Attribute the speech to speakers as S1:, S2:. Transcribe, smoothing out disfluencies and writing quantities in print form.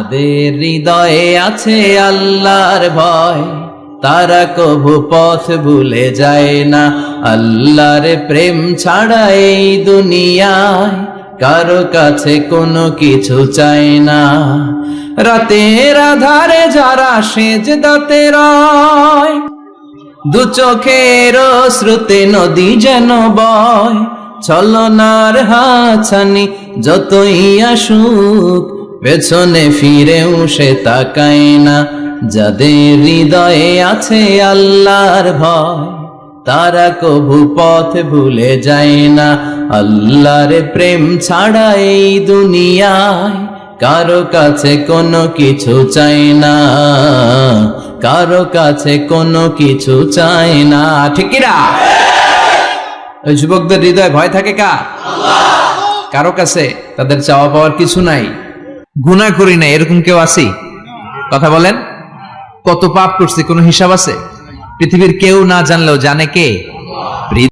S1: যাদের হৃদয়ে আছে আল্লাহর ভয়, তারা কভু পথ ভুলে যায় না। আল্লাহর প্রেম ছাড়া এই দুনিয়ায় কারো কাছে কোনো কিছু চায় না। রাতের আধারে যারা সেজদাতে রয়, দু চোখের শ্রুতে নদী যেন বয়। ছলনার হাতছানি যতই আসুক, পেছনে ফিরেও সে তাকায় না। যাদের হৃদয়ে আছে আল্লাহর ভয়, তারা কভু পথ ভুলে যায় না। আল্লাহর প্রেম ছাড়া এই দুনিয়ায় কারো কাছে কোনো কিছু চাই না, কারো কাছে কোনো কিছু চাই না। ঠিক কি না? ওই যুবকদের হৃদয়ে ভয় থাকে কার? কারো কাছে তাদের চাওয়া পাওয়ার কিছু নাই, গুনাহ করি না এরকম কেউ আছে? কথা বলেন, কত পাপ করছে কোনো হিসাব আছে? পৃথিবীর কেউ না জানলেও জানে কে?